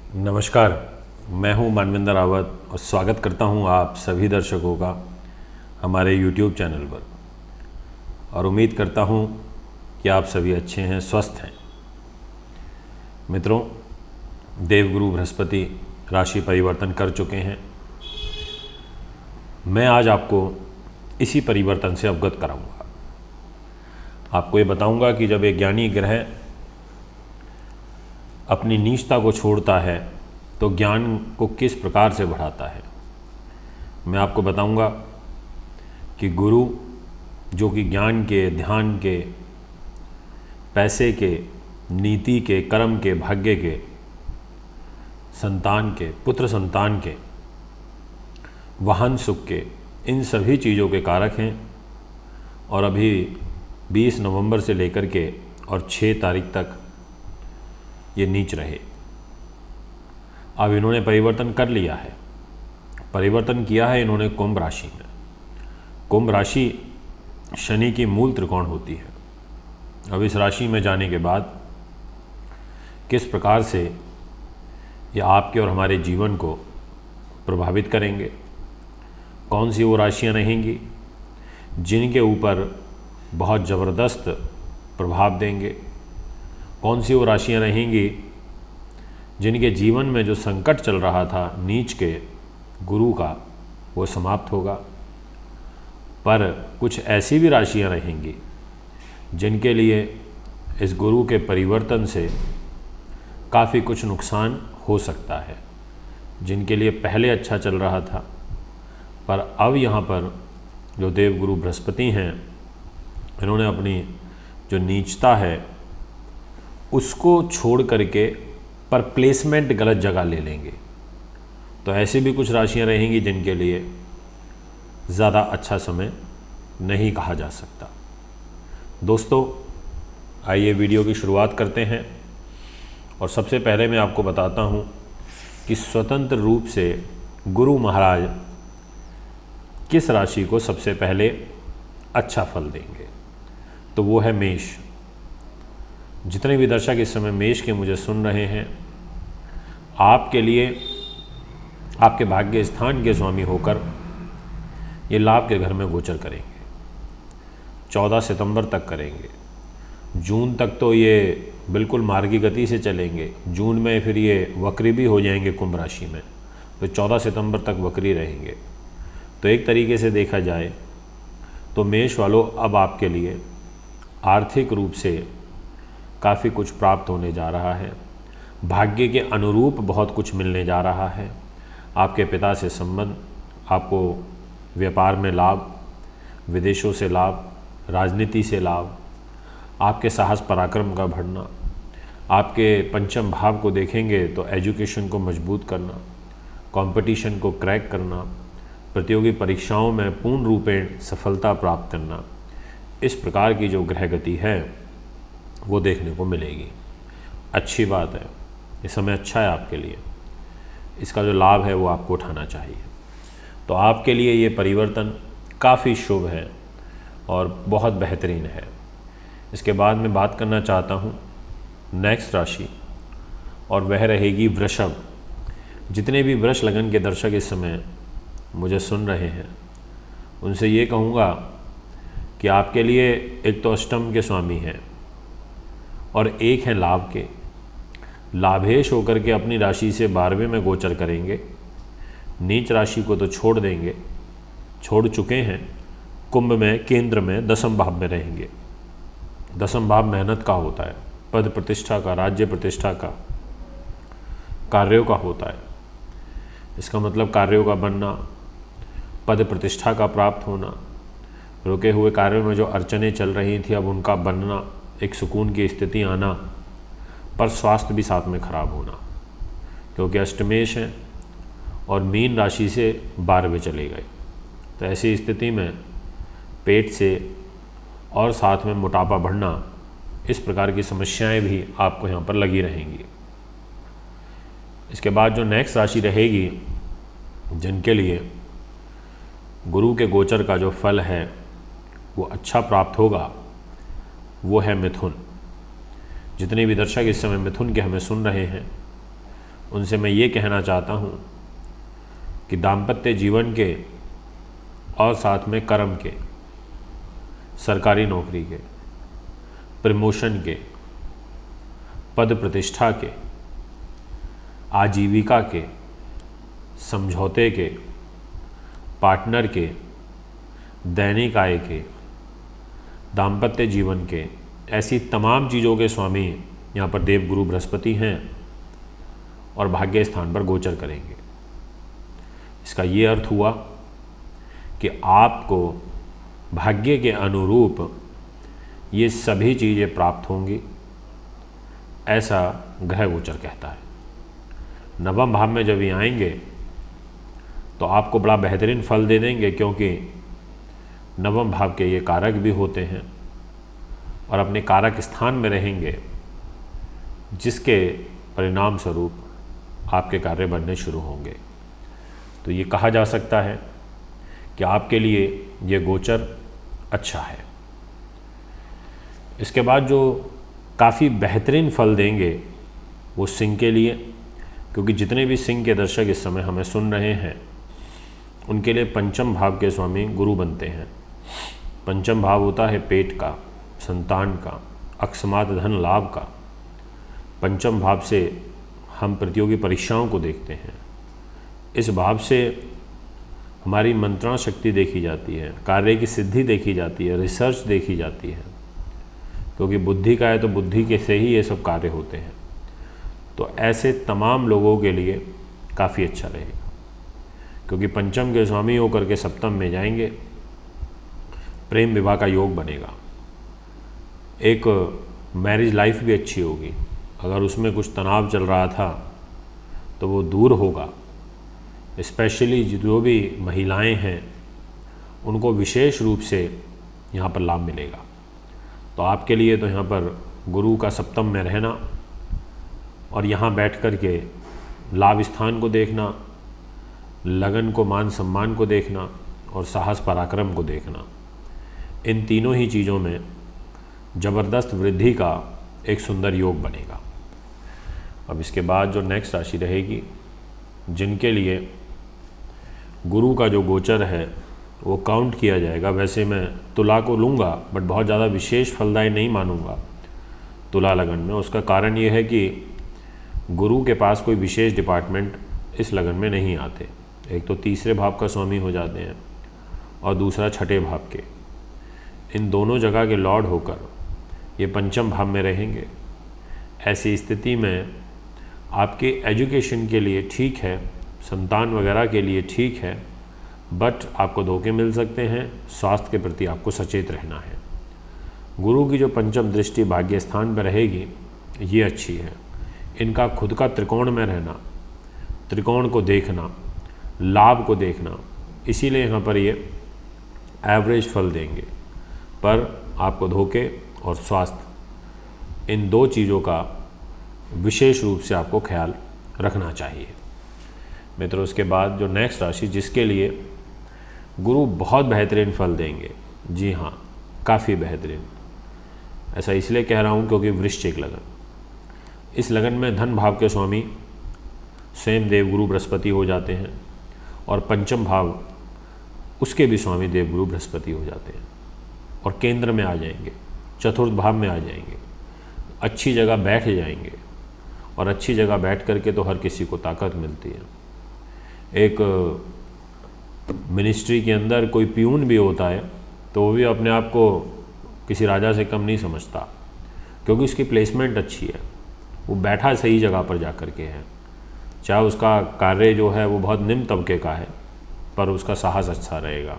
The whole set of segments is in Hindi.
नमस्कार, मैं हूं मानवेंद्र रावत और स्वागत करता हूं आप सभी दर्शकों का हमारे YouTube चैनल पर और उम्मीद करता हूं कि आप सभी अच्छे हैं, स्वस्थ हैं। मित्रों, देवगुरु बृहस्पति राशि परिवर्तन कर चुके हैं। मैं आज आपको इसी परिवर्तन से अवगत कराऊंगा। आपको ये बताऊंगा कि जब एक ज्ञानी ग्रह अपनी नीचता को छोड़ता है तो ज्ञान को किस प्रकार से बढ़ाता है। मैं आपको बताऊंगा कि गुरु जो कि ज्ञान के, ध्यान के, पैसे के, नीति के, कर्म के, भाग्य के, संतान के, पुत्र संतान के, वाहन सुख के, इन सभी चीज़ों के कारक हैं और अभी 20 नवंबर से लेकर के और 6 तारीख तक ये नीच रहे। अब इन्होंने परिवर्तन कर लिया है, परिवर्तन किया है इन्होंने कुंभ राशि में। कुंभ राशि शनि की मूल त्रिकोण होती है। अब इस राशि में जाने के बाद किस प्रकार से ये आपके और हमारे जीवन को प्रभावित करेंगे, कौन सी वो राशियां रहेंगी जिनके ऊपर बहुत ज़बरदस्त प्रभाव देंगे, कौन सी वो राशियां रहेंगी जिनके जीवन में जो संकट चल रहा था नीच के गुरु का, वो समाप्त होगा। पर कुछ ऐसी भी राशियां रहेंगी जिनके लिए इस गुरु के परिवर्तन से काफ़ी कुछ नुकसान हो सकता है। जिनके लिए पहले अच्छा चल रहा था पर अब यहाँ पर जो देवगुरु बृहस्पति हैं, इन्होंने अपनी जो नीचता है उसको छोड़ करके पर प्लेसमेंट गलत जगह ले लेंगे। तो ऐसी भी कुछ राशियां रहेंगी जिनके लिए ज़्यादा अच्छा समय नहीं कहा जा सकता। दोस्तों, आइए वीडियो की शुरुआत करते हैं और सबसे पहले मैं आपको बताता हूं कि स्वतंत्र रूप से गुरु महाराज किस राशि को सबसे पहले अच्छा फल देंगे। तो वो है मेष। जितने भी दर्शक इस समय मेष के मुझे सुन रहे हैं, आपके लिए आपके भाग्य स्थान के स्वामी होकर ये लाभ के घर में गोचर करेंगे। 14 सितंबर तक करेंगे। जून तक तो ये बिल्कुल मार्गी गति से चलेंगे। जून में फिर ये वक्री भी हो जाएंगे कुंभ राशि में, तो 14 सितंबर तक वक्री रहेंगे। तो एक तरीके से देखा जाए तो मेष वालों, अब आपके लिए आर्थिक रूप से काफ़ी कुछ प्राप्त होने जा रहा है। भाग्य के अनुरूप बहुत कुछ मिलने जा रहा है। आपके पिता से संबंध, आपको व्यापार में लाभ, विदेशों से लाभ, राजनीति से लाभ, आपके साहस पराक्रम का बढ़ना, आपके पंचम भाव को देखेंगे तो एजुकेशन को मजबूत करना, कंपटीशन को क्रैक करना, प्रतियोगी परीक्षाओं में पूर्ण रूपेण सफलता प्राप्त करना, इस प्रकार की जो ग्रह गति है वो देखने को मिलेगी। अच्छी बात है, ये समय अच्छा है आपके लिए। इसका जो लाभ है वो आपको उठाना चाहिए। तो आपके लिए ये परिवर्तन काफ़ी शुभ है और बहुत बेहतरीन है। इसके बाद मैं बात करना चाहता हूँ नेक्स्ट राशि, और वह रहेगी वृषभ। जितने भी वृष लगन के दर्शक इस समय मुझे सुन रहे हैं, उनसे ये कहूँगा कि आपके लिए एक तो अष्टम के स्वामी हैं और एक है लाभ के। लाभेश होकर के अपनी राशि से 12वें में गोचर करेंगे। नीच राशि को तो छोड़ देंगे, छोड़ चुके हैं। कुंभ में, केंद्र में, दसम भाव में रहेंगे। दसम भाव मेहनत का होता है, पद प्रतिष्ठा का, राज्य प्रतिष्ठा का, कार्यों का होता है। इसका मतलब कार्यों का बनना, पद प्रतिष्ठा का प्राप्त होना, रुके हुए कार्यों में जो अड़चनें चल रही थी अब उनका बनना, एक सुकून की स्थिति आना, पर स्वास्थ्य भी साथ में खराब होना, क्योंकि अष्टमेश हैं और मीन राशि से 12वें चले गए। तो ऐसी स्थिति में पेट से और साथ में मोटापा बढ़ना, इस प्रकार की समस्याएं भी आपको यहाँ पर लगी रहेंगी। इसके बाद जो नेक्स्ट राशि रहेगी जिनके लिए गुरु के गोचर का जो फल है वो अच्छा प्राप्त होगा, वो है मिथुन। जितने भी दर्शक इस समय मिथुन के हमें सुन रहे हैं, उनसे मैं ये कहना चाहता हूँ कि दाम्पत्य जीवन के और साथ में कर्म के, सरकारी नौकरी के, प्रमोशन के, पद प्रतिष्ठा के, आजीविका के, समझौते के, पार्टनर के, दैनिक आय के, दाम्पत्य जीवन के, ऐसी तमाम चीज़ों के स्वामी यहाँ पर देवगुरु बृहस्पति हैं और भाग्य स्थान पर गोचर करेंगे। इसका ये अर्थ हुआ कि आपको भाग्य के अनुरूप ये सभी चीज़ें प्राप्त होंगी, ऐसा ग्रह गोचर कहता है। नवम भाव में जब ये आएंगे तो आपको बड़ा बेहतरीन फल दे देंगे, क्योंकि नवम भाव के ये कारक भी होते हैं और अपने कारक स्थान में रहेंगे, जिसके परिणाम स्वरूप आपके कार्य बनने शुरू होंगे। तो ये कहा जा सकता है कि आपके लिए ये गोचर अच्छा है। इसके बाद जो काफ़ी बेहतरीन फल देंगे वो सिंह के लिए, क्योंकि जितने भी सिंह के दर्शक इस समय हमें सुन रहे हैं उनके लिए पंचम भाव के स्वामी गुरु बनते हैं। पंचम भाव होता है पेट का, संतान का, अकस्मात धन लाभ का। पंचम भाव से हम प्रतियोगी परीक्षाओं को देखते हैं। इस भाव से हमारी मंत्रणा शक्ति देखी जाती है, कार्य की सिद्धि देखी जाती है, रिसर्च देखी जाती है, क्योंकि बुद्धि का है तो बुद्धि के से ही ये सब कार्य होते हैं। तो ऐसे तमाम लोगों के लिए काफ़ी अच्छा रहेगा, क्योंकि पंचम के स्वामी होकर के सप्तम में जाएंगे, प्रेम विवाह का योग बनेगा। एक मैरिज लाइफ भी अच्छी होगी। अगर उसमें कुछ तनाव चल रहा था तो वो दूर होगा। स्पेशली जो भी महिलाएं हैं उनको विशेष रूप से यहाँ पर लाभ मिलेगा। तो आपके लिए तो यहाँ पर गुरु का सप्तम में रहना और यहाँ बैठ कर के लाभ स्थान को देखना, लगन को, मान सम्मान को देखना और साहस पराक्रम को देखना, इन तीनों ही चीज़ों में ज़बरदस्त वृद्धि का एक सुंदर योग बनेगा। अब इसके बाद जो नेक्स्ट राशि रहेगी, जिनके लिए गुरु का जो गोचर है वो काउंट किया जाएगा। वैसे मैं तुला को लूँगा, बट बहुत ज़्यादा विशेष फलदायी नहीं मानूंगा तुला लगन में। उसका कारण ये है कि गुरु के पास कोई विशेष डिपार्टमेंट इस लगन में नहीं आते। एक तो तीसरे भाव का स्वामी हो जाते हैं और दूसरा छठे भाव के। इन दोनों जगह के लॉर्ड होकर ये पंचम भाव में रहेंगे। ऐसी स्थिति में आपके एजुकेशन के लिए ठीक है, संतान वगैरह के लिए ठीक है, बट आपको धोखे मिल सकते हैं। स्वास्थ्य के प्रति आपको सचेत रहना है। गुरु की जो पंचम दृष्टि भाग्य स्थान पर रहेगी ये अच्छी है। इनका खुद का त्रिकोण में रहना, त्रिकोण को देखना, लाभ को देखना, इसीलिए यहाँ पर ये एवरेज फल देंगे। पर आपको धोखे और स्वास्थ्य, इन दो चीज़ों का विशेष रूप से आपको ख्याल रखना चाहिए मित्रों। उसके बाद जो नेक्स्ट राशि जिसके लिए गुरु बहुत बेहतरीन फल देंगे, जी हाँ काफ़ी बेहतरीन। ऐसा इसलिए कह रहा हूँ क्योंकि वृश्चिक लगन, इस लगन में धन भाव के स्वामी स्वयं देवगुरु बृहस्पति हो जाते हैं और पंचम भाव उसके भी स्वामी देवगुरु बृहस्पति हो जाते हैं और केंद्र में आ जाएंगे, चतुर्थ भाव में आ जाएंगे, अच्छी जगह बैठ जाएंगे। और अच्छी जगह बैठ करके तो हर किसी को ताकत मिलती है। एक मिनिस्ट्री के अंदर कोई प्यून भी होता है तो वो भी अपने आप को किसी राजा से कम नहीं समझता, क्योंकि उसकी प्लेसमेंट अच्छी है, वो बैठा सही जगह पर जा कर के है। चाहे उसका कार्य जो है वो बहुत निम्न तबके का है, पर उसका साहस अच्छा रहेगा,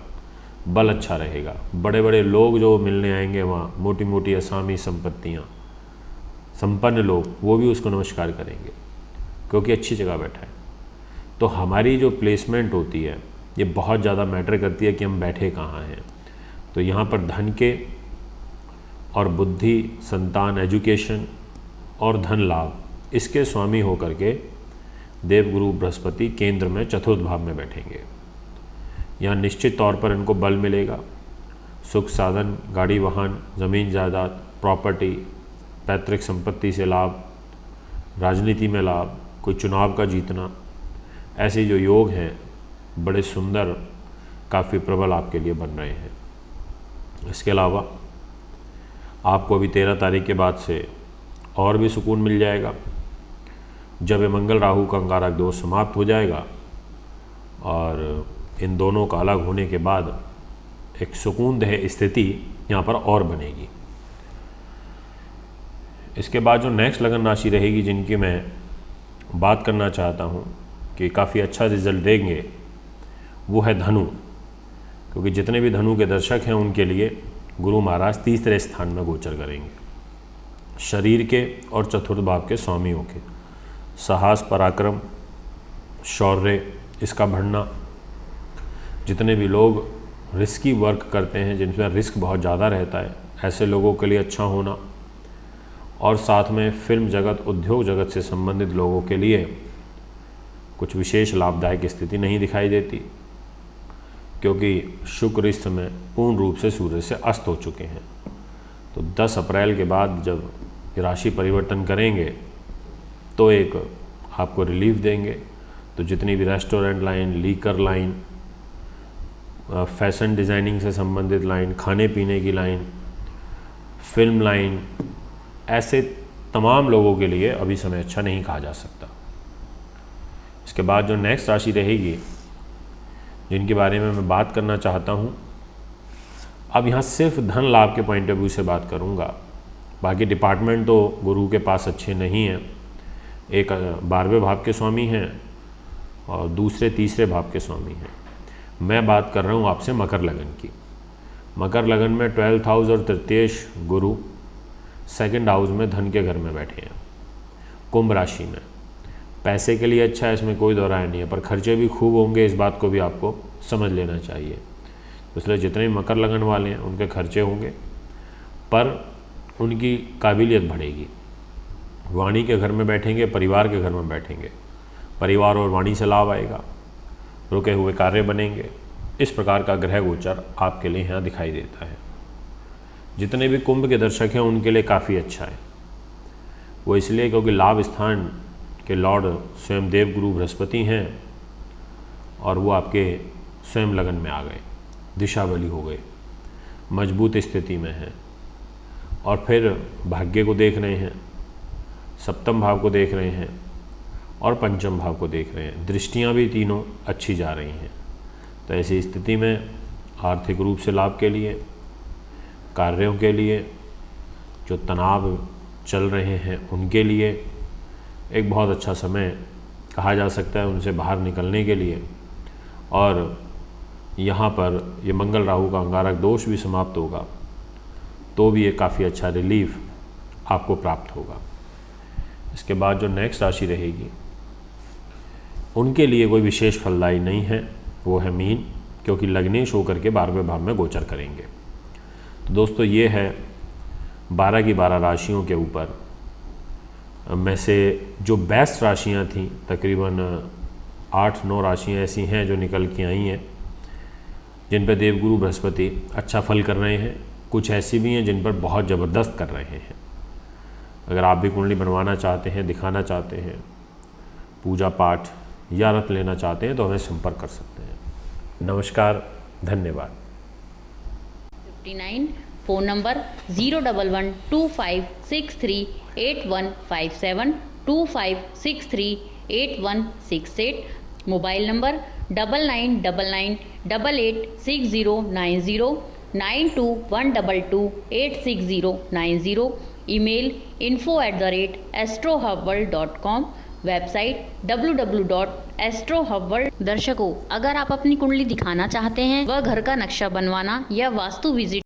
बल अच्छा रहेगा। बड़े बड़े लोग जो मिलने आएंगे वहाँ, मोटी मोटी असामी संपत्तियाँ, संपन्न लोग, वो भी उसको नमस्कार करेंगे क्योंकि अच्छी जगह बैठा है। तो हमारी जो प्लेसमेंट होती है ये बहुत ज़्यादा मैटर करती है कि हम बैठे कहाँ हैं। तो यहाँ पर धन के और बुद्धि, संतान, एजुकेशन और धन लाभ, इसके स्वामी होकर के देवगुरु बृहस्पति केंद्र में चतुर्थ भाव में बैठेंगे। यहाँ निश्चित तौर पर इनको बल मिलेगा, सुख साधन, गाड़ी वाहन, ज़मीन जायदाद, प्रॉपर्टी, पैतृक संपत्ति से लाभ, राजनीति में लाभ, कोई चुनाव का जीतना, ऐसे जो योग हैं बड़े सुंदर, काफ़ी प्रबल आपके लिए बन रहे हैं। इसके अलावा आपको अभी 13 तारीख के बाद से और भी सुकून मिल जाएगा, जब ये मंगल राहु का अंगारक दोष समाप्त हो जाएगा और इन दोनों का अलग होने के बाद एक सुकूनदेह स्थिति यहाँ पर और बनेगी। इसके बाद जो नेक्स्ट लगन राशि रहेगी, जिनकी मैं बात करना चाहता हूँ कि काफ़ी अच्छा रिजल्ट देंगे, वो है धनु। क्योंकि जितने भी धनु के दर्शक हैं उनके लिए गुरु महाराज तीसरे स्थान में गोचर करेंगे, शरीर के और चतुर्थ भाव के स्वामियों के। साहस, पराक्रम, शौर्य, इसका बढ़ना, जितने भी लोग रिस्की वर्क करते हैं, जिनमें रिस्क बहुत ज़्यादा रहता है, ऐसे लोगों के लिए अच्छा होना, और साथ में फिल्म जगत, उद्योग जगत से संबंधित लोगों के लिए कुछ विशेष लाभदायक स्थिति नहीं दिखाई देती, क्योंकि शुक्र इस समय पूर्ण रूप से सूर्य से अस्त हो चुके हैं। तो 10 अप्रैल के बाद जब राशि परिवर्तन करेंगे तो एक आपको रिलीफ देंगे। तो जितनी भी restaurant line, liquor line, fashion designing से संबंधित लाइन, खाने पीने की लाइन, फिल्म लाइन, ऐसे तमाम लोगों के लिए अभी समय अच्छा नहीं कहा जा सकता। इसके बाद जो नेक्स्ट राशि रहेगी, जिनके बारे में मैं बात करना चाहता हूँ, अब यहाँ सिर्फ धन लाभ के पॉइंट ऑफ व्यू से बात करूँगा। बाकी डिपार्टमेंट तो गुरु के पास अच्छे नहीं हैं। एक 12वें भाव के स्वामी हैं और दूसरे तीसरे भाव के स्वामी हैं। मैं बात कर रहा हूँ आपसे मकर लगन की। मकर लगन में 12th हाउस और तृतीयेश गुरु सेकंड हाउस में धन के घर में बैठे हैं। कुंभ राशि में पैसे के लिए अच्छा है, इसमें कोई दो राय नहीं है, पर खर्चे भी खूब होंगे, इस बात को भी आपको समझ लेना चाहिए। इसलिए जितने भी मकर लगन वाले हैं उनके खर्चे होंगे, पर उनकी काबिलियत बढ़ेगी। वाणी के घर में बैठेंगे, परिवार के घर में बैठेंगे, परिवार और वाणी से लाभ आएगा, रुके हुए कार्य बनेंगे। इस प्रकार का ग्रह गोचर आपके लिए यहाँ दिखाई देता है। जितने भी कुंभ के दर्शक हैं उनके लिए काफ़ी अच्छा है। वो इसलिए क्योंकि लाभ स्थान के लॉर्ड स्वयं देव गुरु बृहस्पति हैं और वो आपके स्वयं लगन में आ गए, दिशा बली हो गए, मजबूत स्थिति में हैं, और फिर भाग्य को देख रहे हैं, सप्तम भाव को देख रहे हैं और पंचम भाव को देख रहे हैं। दृष्टियां भी तीनों अच्छी जा रही हैं। तो ऐसी स्थिति में आर्थिक रूप से लाभ के लिए, कार्यों के लिए, जो तनाव चल रहे हैं उनके लिए एक बहुत अच्छा समय कहा जा सकता है, उनसे बाहर निकलने के लिए। और यहाँ पर ये मंगल राहु का अंगारक दोष भी समाप्त होगा, तो भी ये काफ़ी अच्छा रिलीफ आपको प्राप्त होगा। इसके बाद जो नेक्स्ट राशि रहेगी उनके लिए कोई विशेष फलदायी नहीं है, वो है मीन, क्योंकि लग्नेश होकर के 12वें भाव में गोचर करेंगे। तो दोस्तों ये है 12 की 12 राशियों के ऊपर में से जो बेस्ट राशियां थीं, तकरीबन 8-9 राशियां ऐसी हैं जो निकल के आई हैं, जिन पर देवगुरु बृहस्पति अच्छा फल कर रहे हैं। कुछ ऐसी भी हैं जिन पर बहुत ज़बरदस्त कर रहे हैं। अगर आप भी कुंडली बनवाना चाहते हैं, दिखाना चाहते हैं, पूजा पाठ या रत लेना चाहते हैं, तो हमें संपर्क कर सकते हैं। नमस्कार, धन्यवाद। 59 phone number 01125638157 25638168, mobile number 9999886090 9212286090, email info@astrohubworld.com, website www.astrohubworld। दर्शकों, अगर आप अपनी कुंडली दिखाना चाहते हैं, वह घर का नक्शा बनवाना या वास्तु विजिट